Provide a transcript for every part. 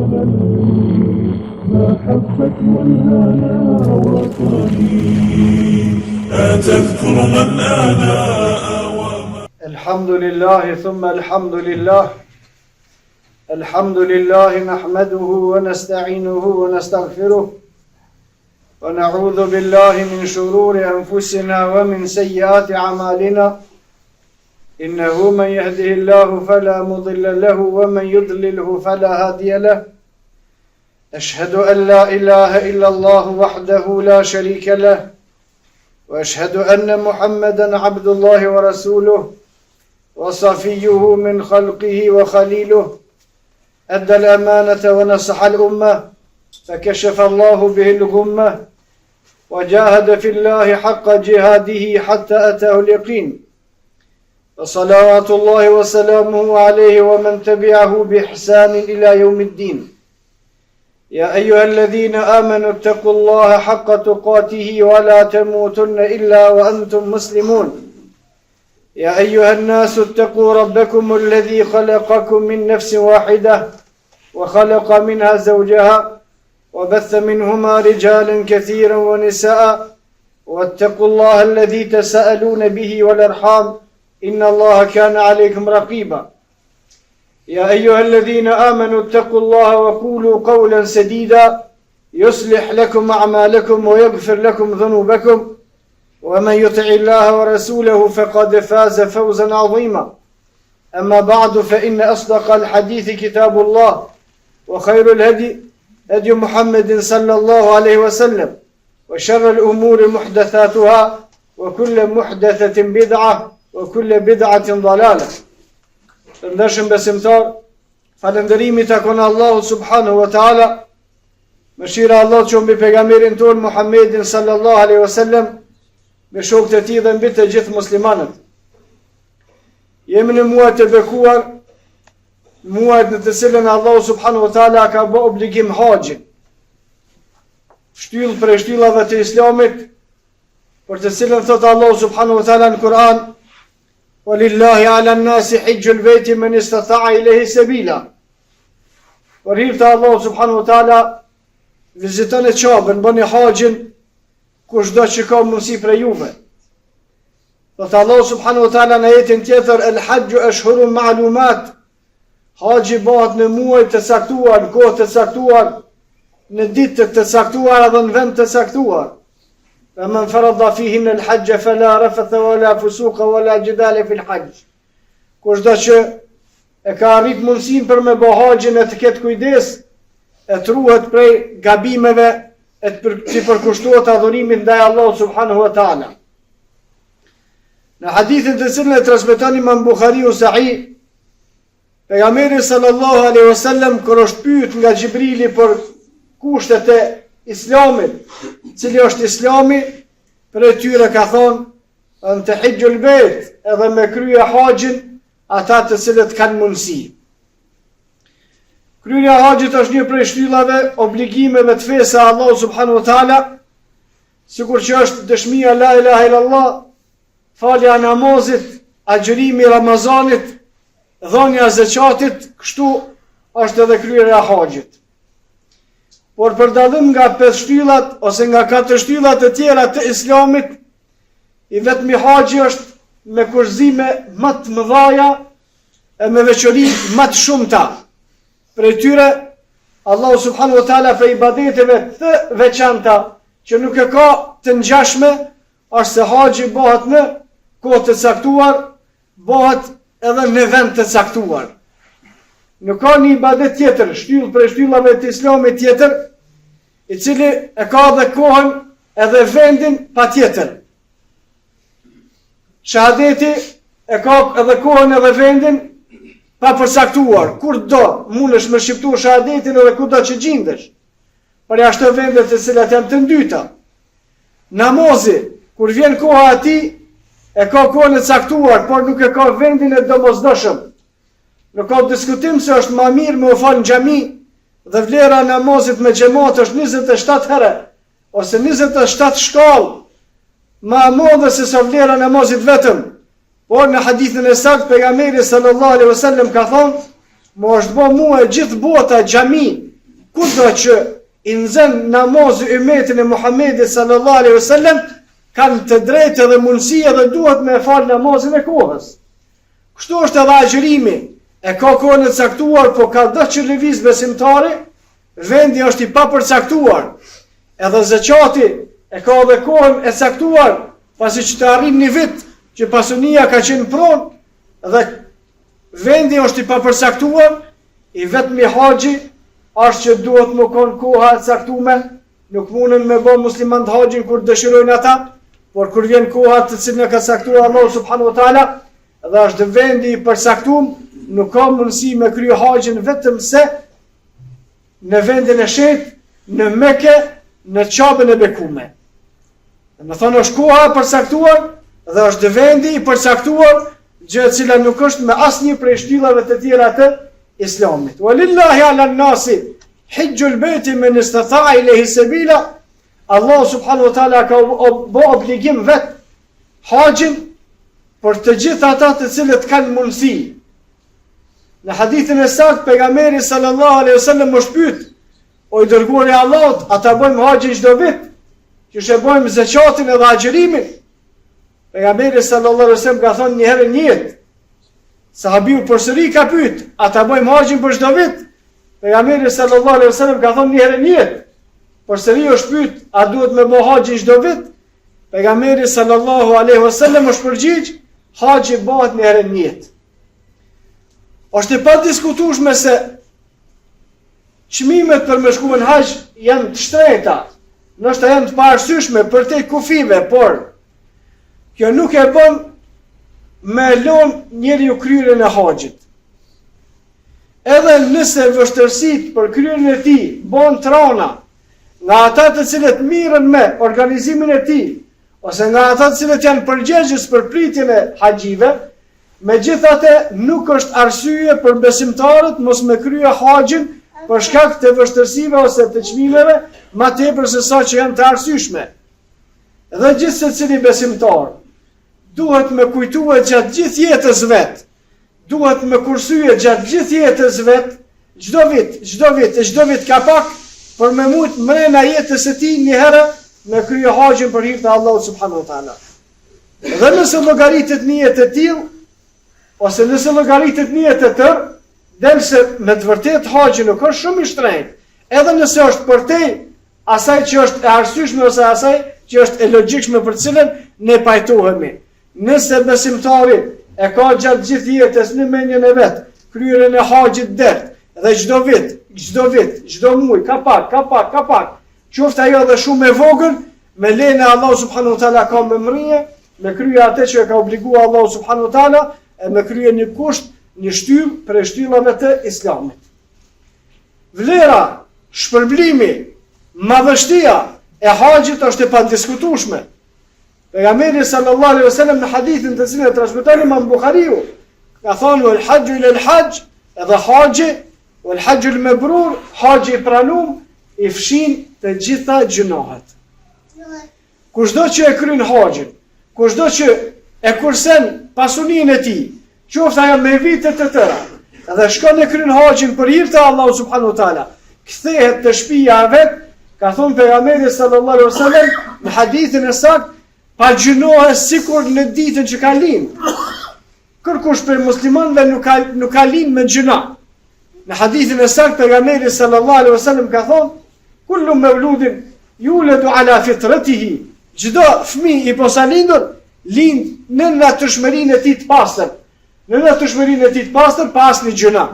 محبة والهنا وطني لا تذكر من آناء الحمد لله ثم الحمد لله الحمد لله نحمده ونستعينه ونستغفره ونعوذ بالله من شرور أنفسنا ومن سيئات أعمالنا إنه من يهده الله فلا مضل له ومن يضلله فلا هادي له أشهد أن لا إله إلا الله وحده لا شريك له وأشهد أن محمدا عبد الله ورسوله وصفيه من خلقه وخليله أدى الأمانة ونصح الأمة فكشف الله به الغمة وجاهد في الله حق جهاده حتى أتاه اليقين وصلوات الله وسلامه عليه ومن تبعه بإحسان إلى يوم الدين يا أيها الذين آمنوا اتقوا الله حق تقاته ولا تموتن إلا وأنتم مسلمون يا أيها الناس اتقوا ربكم الذي خلقكم من نفس واحدة وخلق منها زوجها وبث منهما رجالا كثيرا ونساء واتقوا الله الذي تساءلون به والأرحام إن الله كان عليكم رقيبا يا أيها الذين آمنوا اتقوا الله وقولوا قولا سديدا يصلح لكم أعمالكم ويغفر لكم ذنوبكم ومن يطع الله ورسوله فقد فاز فوزا عظيما أما بعد فإن أصدق الحديث كتاب الله وخير الهدي هدي محمد صلى الله عليه وسلم وشر الأمور محدثاتها وكل محدثة بدعة وكل بدعة ضلالة. Të ndërshëm besimtar, falënderimi takon Allahu subhanahu wa taala. Mëshira Allah që mbi pejgamberin ton Muhammedin sallallahu alaihi wasallam, me shokët e tij dhe mbi të gjithë muslimanët. Jemi në muajt e bekuar, muajt në të cilën Allahu subhanahu wa taala ka bë obligim haxhin. Shtyllë për shtyllave të Islamit, për të cilën thot Allahu subhanahu wa taala në Kur'an: وَلِلَّهِ عَلَى النَّاسِ حِجُّ الْبَيْتِ مَنِ اسْتَطَاعَ إِلَيْهِ سَبِيلًا. Por hir të Allahu subhanahu wa taala viziton e Ka'bën, bën haxhin kushdo që ka mundësi prej juve. Thot Allahu subhanahu wa taala në ajetin tjetër: "El-hajju ashhurun ma'lumat." Haxhi bëhet në muaj të caktuar, në kohë të caktuar, në ditë të caktuara dhe në vend të caktuar. فمن فرض فيهن الحج فلا رفث ولا فسوق ولا جدال في الحج. Kushdo që e ka arrit mundësinë për me bë haxhin e të ketë kujdes, e të ruhet prej gabimeve, e të përkushtohet adhurimit ndaj Allahut subhanahu wa taala. Në hadithin të cilën e transmeton Imam Buhariu sahih, pejgamberi sallallahu alaihi wasallam kur është pyet nga Xhibrili për kushtet e Islamit, cili është Islami, për e tyre ka thonë: "An tahijjul bayt", edhe me krye haxhin ata të cilët kanë mundësi. Kryerja e haxhit është një prej shtyllave, obligimeve të fesë së Allahut subhanahu wa taala, sikur që është dëshmia la ilaha illallah, falja e namazit, agjërimi i Ramazanit, dhënia e zakatit, kështu është edhe kryerja e haxhit. Por për dallim nga 5 shtyllat ose nga 4 shtyllat e tjera të Islamit, i vetmi haxhi është me kurzime më të mëdha e me veçori më të shumta. Për tyre Allahu subhanahu wa taala për ibadeteve të veçanta që nuk e ka të ngjashme, është se haxhi bëhet në kohë të caktuar, bëhet edhe në vend të caktuar. Nuk ka një ibadet tjetër, shtyllë për shtyllave të Islamit tjetër, i cili e ka dhe kohën edhe vendin pa tjetër. Shahadeti e ka edhe kohën edhe vendin pa përcaktuar. Kur do, mundesh me shqiptu shahadetin edhe kur do që gjindesh. Për jashtë vendet të cilat janë të ndyta. Namazi, kur vjen koha ati, e ka kohën e caktuar, por nuk e ka vendin e domosdoshëm. Nuk ka diskutim se është ma mirë me u falë në xhami dhe vlera e namazit me xhamat është 27 herë ose 27 shkallë ma modhe se sa vlera e namazit vetëm. Por në hadithin e saktë pejgamberi sallallahu alaihi wasallam ka thonë: "Mo është bë mua gjithë bota xhami kudo që i nxën namazi ummetin e Muhamedit sallallahu alaihi wasallam kanë të drejtë dhe mundësi dhe duhet me fal namazin e kohës. Kështu është edhe agjërimi, e ka kohën e caktuar, po ka do që lëviz besimtari, vendi është i papërcaktuar. Edhe zakati e ka edhe kohën e caktuar, pasi që të arrin një vit që pasunia ka qenë pronë, dhe vendi është i papërcaktuar, i vetmi haxhi është që duhet më konë koha e caktuar, nuk mundën me bë musliman të haxhin kur dëshirojnë ata, por kur vjen koha të cilën e ka caktuar Allahu subhanahu wa taala, dhe është vendi i përcaktuar, nuk ka mundësi me krye haxhin vetëm se në vendin e shet, në Mekë, në Qabën e bekume. Më thonë është koha e përcaktuar dhe është vendi i përcaktuar, gjë e cila nuk është me asnjë prej shtyllave të tjera të Islamit. Walillahi ala nasi hijjul bayti man istata'a ilayhi sabila. Allah subhanahu wa taala ka bë obligim vet haxhin për të gjithë ata të cilët kanë mundësi. Në hadithin e saktë pejgamberi sallallahu alaihi wasallam është pyet: o i dërguari i Allahut, a ta bëjmë haxhin çdo vit? Që shë bëjmë zakatin edhe agjërimin? Pejgamberi sallallahu alaihi wasallam ka thonë një herë në jetë. Sahabiu përsëri ka pyet: a ta bëjmë haxhin për çdo vit? Pejgamberi sallallahu alaihi wasallam ka thonë një herë në jetë. Përsëri është pyet: a duhet me bë haxhin çdo vit? Pejgamberi sallallahu alaihi wasallam është përgjigj: haxhi bëhet një herë në jetë. Është e padiskutueshme se çmimet për me shku në haxh janë të shtrenjta, ndoshta janë të paarsyeshme për te kufive, por kjo nuk e bën me lon njeriu kryerjen e haxhit. Edhe nëse vështirësitë për kryerjen e tij bën trona nga ata të cilët mirën me organizimin e tij, ose nga ata të cilët janë përgjegjës për pritjen e haxhive, megjithatë nuk është arsye për besimtarët mos me krye haxhin për shkak të vështirësive ose të çmimeve, ma tepër se sa që janë të arsyeshme. Dhe gjithë secili besimtar duhet me kujtue gjatë gjithë jetës vet, duhet me kursye gjatë gjithë jetës vet, çdo vit ka pak, për me mujt mrena jetës e tij një herë me krye haxhin për hir të Allahut subhanahu wa taala. Dhe nëse llogaritet një jetë e tillë, ose nëse llogaritet një jetë të tërë, del se me të vërtet haxhi nuk është shumë i shtrenjtë, edhe nëse është përtej asaj që është e arsyeshme ose asaj që është e logjikshme për cilën ne pajtohemi. Nëse besimtari e ka gjatë gjithë jetës në mendjen e vet kryerjen e haxhit dert, dhe çdo muaj ka pak, qoftë ajo edhe shumë e vogël, me lejen e Allahu subhanahu wa taala ka me mrije, me krye atë që e ka obliguar Allahu subhanahu wa taala, e me krye një kusht, një shtyllë për shtyllave të Islamit. Vlera, shpërblimi, madhështia e haxhit është e padiskutueshme. Pejgamberi sallallahu alaihi wasallam në hadithin të cilin e transmeton Imam Buhariu ka thonë: "El hajju ila el hajj", edhe haxhi, "el hajju el mabrur", haxhi i pranuar i fshin të gjitha gjunohet. Kushdo që e kryen haxhin, kushdo që e kursen pasuninë e tij, qoftë ajo me vite të tëra, dhe shkon e kryen haxhin për hir të Allahut subhanahu wa taala, kthehet te shtëpia e vet, ka thonë pejgamberi sallallahu alaihi wasallam në hadithin e saktë, pa gjunohet sikur në ditën që ka lind. Kërkush për muslimanëve nuk ka lind me gjuna. Në hadithin e saktë pejgamberi sallallahu alaihi wasallam ka thonë: kullu mawludin yuladu ala fitratihi, çdo fëmijë i posalindur lind në natyrshmërinë e tij të pastër. Në natyrshmërinë e tij të pastër pa asnjë gjuna.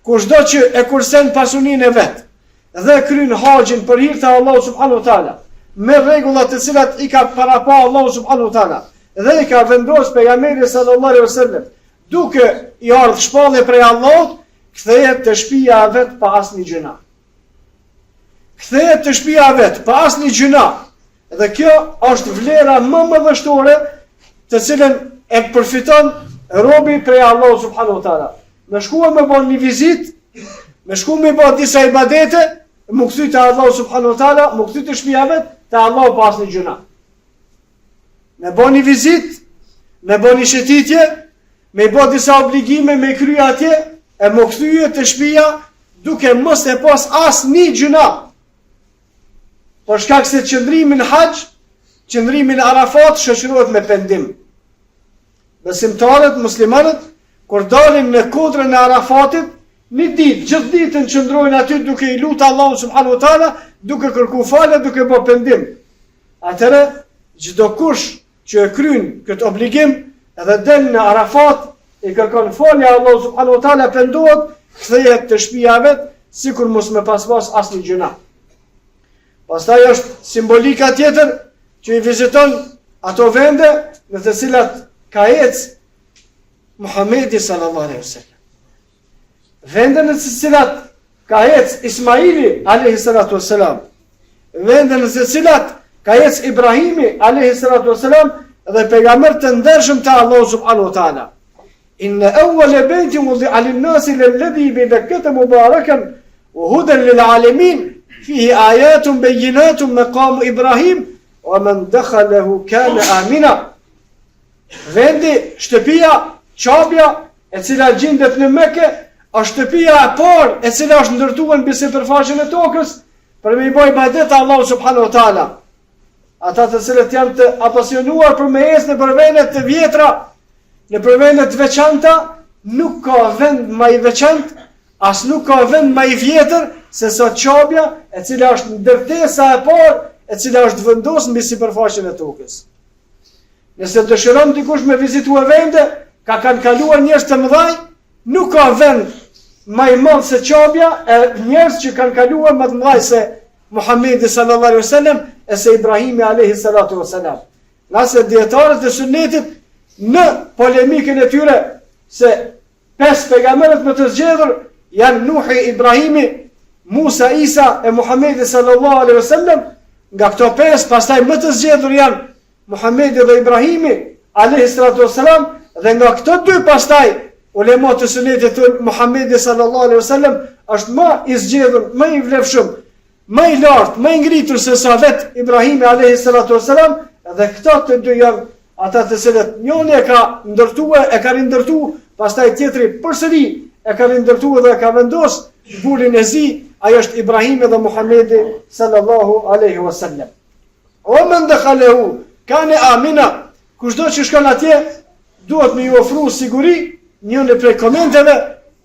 Kushdo që e kursen pasuninë e vet dhe kryen haxhin për hir të Allahut subhanahu wa taala, me rregullat të cilat i ka parapa Allahu subhanahu wa taala, dhe i ka vendosur pejgamberi sallallahu alaihi wasallam, duke i ardhur shpallje prej Allahut, kthehet te shtëpia e vet pa asnjë gjuna. Kthehet te shtëpia e vet pa asnjë gjuna. Dhe kjo është vlera më madhështore të cilën e përfiton robi prej Allahut subhanahu wa taala. Me shkuar me bën një vizitë, me shkuar me bën disa ibadete, më kthy te Allahu subhanahu wa taala, më kthy te shtëpia vet te Allahu pas një gjuna. Me bën një vizitë, me bën një shëtitje, me bën disa obligime me krye atje, e më kthyje te shtëpia duke mos e pas asnjë gjuna. Por shkak se qëndrimi në hax, qëndrimi në Arafat shoqërohet me pendim. Besimtarët, muslimanët, kur dalin në kodrën e Arafatit, një ditë, gjithë ditën qëndrojnë aty duke i lutur Allahun subhanahu wa taala, duke kërkuar falje, duke bërë pendim. Atëherë, çdo kush që e kryen këtë obligim, edhe del në Arafat, i kërkon falje Allahut subhanahu wa taala, pendohet, kthehet te shtëpia e vet, sikur mos me pas asnjë gjuna. Pastaj është simbolika tjetër që i viziton ato vende në të cilat ka ecë Muhamedi sallallahu alaihi wasallam. Vende në të cilat ka ecë Ismaili alaihi salatu wassalam. Vende në të cilat ka ecë Ibrahimi alaihi salatu wassalam dhe pejgamberët të ndershëm të Allahut subhanahu wa taala. Inna awwala baytin wudi'a lin-nasi alladhi bi Bakkata mubarakan wa hudan lil-alamin fihi ayatun bayyinatun maqam Ibrahim wa man dakhalahu kana amina. Vendi, shtëpia, qabja e cila gjendet në Mekë, është shtëpia e parë e cila është ndërtuar mbi sipërfaqen e tokës për me i bërë ibadet Allahu subhanahu wa taala. Ata të cilët janë të apasionuar për me ecë në përvende të vjetra, në përvende të veçanta, nuk ka vend më i veçantë, as nuk ka vend më i vjetër se sa qabja e cila është ndërtesa e parë e cila është vendosur mbi sipërfaqen e tokës. Nëse dëshiron dikush me vizitua vende, kanë kaluar njerëz të mëdhaj, nuk ka vend më i madh se qabja e njerëz që kanë kaluar më të mëdhaj se Muhamedi sallallahu alaihi wasallam e se Ibrahimi alaihi salatu wasalam. Nëse dietarët e sunnetit në polemikën e tyre se 5 pejgamberët më të zgjedhur janë Nuhi, Ibrahimi, Musa, Isa e Muhamedi sallallahu alaihi wasallam, nga këto 5 pastaj më të zgjedhur janë Muhamedi dhe Ibrahimi alayhi salatu wassalam, dhe nga këto 2 pastaj ulemat të sunetit të Muhamedi sallallahu alaihi wasallam është më i zgjedhur, më i vlefshëm, më i lartë, më i ngritur se sa vet Ibrahimi alayhi salatu wassalam, dhe këto të 2 janë ata të cilët njëri e ka ndërtuar, e ka rindërtuar, pastaj tjetri përsëri e ka rindërtuar dhe ka vendosur bulin e zi, ai është Ibrahimi dhe Muhamedi sallallahu alaihi wasallam. O man dakhalahu kanë amina, kushdo që shkon atje, duhet me ju ofru siguri, njën e prej komenteve,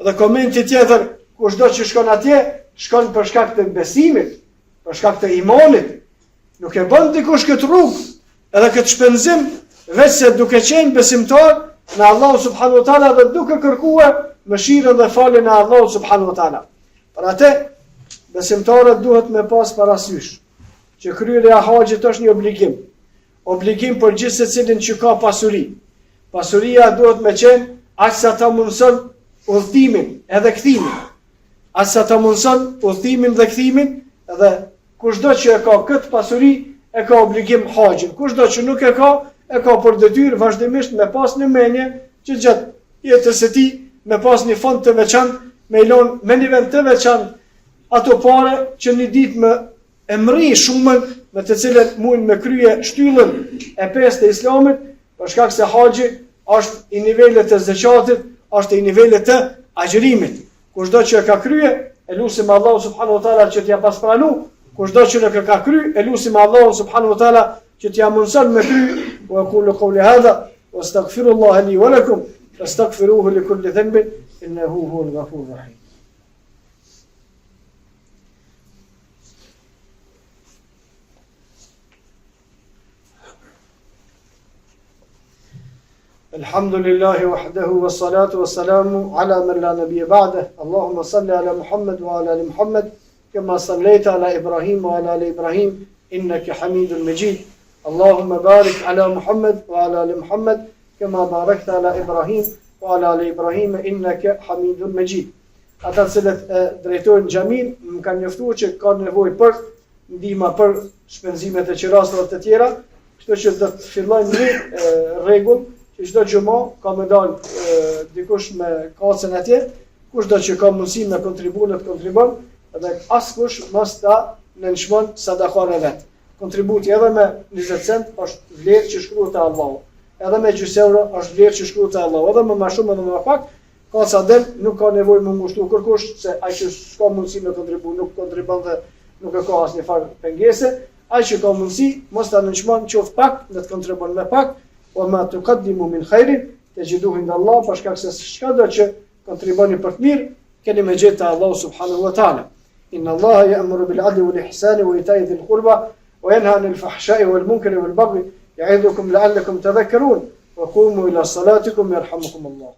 dhe komenti tjetër, kushdo që shkon atje, shkon për shkak të besimit, për shkak të imanit, nuk e bën dikush këtë rrugë, edhe këtë shpenzim, veç se duke qenë besimtar në Allahu subhanahu wa taala dhe duke kërkuar mëshirën dhe faljen e Allahut subhanahu wa taala. Për atë, besimtarët duhet me pas parasysh që kryerja e haxhit është një obligim për gjithë secilin që ka pasuri. Pasuria duhet me qenë aq sa ta mundson udhëtimin edhe kthimin. Aq sa ta mundson udhëtimin dhe kthimin, dhe kushdo që e ka këtë pasuri e ka obligim haxhin. Kushdo që nuk e ka për detyrë vazhdimisht me pas në mendje që gjatë jetës së tij me pas një fond të veçantë, me ilon me një vend të veçantë ato pare që një ditë me emri shumën me të cilën mund me krye shtyllën e 5 të Islamit, për shkak se haxhi është i nivelet të zakatit, është i nivelet të agjërimit. Kushdo që e ka krye, e lutim Allahu subhanahu wa taala që t'ia pas pranu, kushdo që nuk e ka krye, e lutim Allahu subhanahu wa taala që t'ia mundson me krye. Wa aqulu qawli hadha wastaghfirullaha li wa lakum fastaghfiruhu li kulli dhanbin innahu huwal ghafurur rahim. الحمد لله وحده والصلاة والسلام على من لا نبي بعده اللهم صل على محمد وعلى آل محمد كما صليت على إبراهيم وعلى آل إبراهيم إنك حميد مجيد اللهم بارك على محمد وعلى آل محمد كما باركت على إبراهيم وعلى آل إبراهيم إنك حميد مجيد. Ata cilët drejtojnë xhamin më kanë njoftuar që ka nevojë për ndihmë për shpenzimet e qirastave të tjera, kështu që do të fillojmë një rregull që çdo xhumo ka me dal dikush me kacën atje, kushdo që ka mundësi me kontribon, dhe askush mos ta nënçmon sadakon e vet. Kontributi edhe me 20 cent është vlerë që shkruhet te Allahu. Edhe me gjysmë euro është vlerë që shkruhet te Allahu. Edhe më shumë edhe më pak ka ca del, nuk ka nevojë më ngushtu kërkush, se ai që s'ka mundësi me kontribu, nuk kontribon dhe nuk e ka asnjë farë pengese. Ai që ka mundësi, mos ta nënçmon qoftë pak, në të kontribon me pak, wa ma tuqaddimu min khairin tajiduhu inda Allah, për shkak se çka që kontriboni për të mirë, keni me gjetë te Allahu subhanahu wa taala. Inna Allaha ya'muru bil 'adli wal ihsani wa ita'i dhil qurba wa yanha 'anil fahsha'i wal munkari wal baghi ya'idukum la'allakum tadhakkarun wa qumu ila salatikum yarhamukum Allah.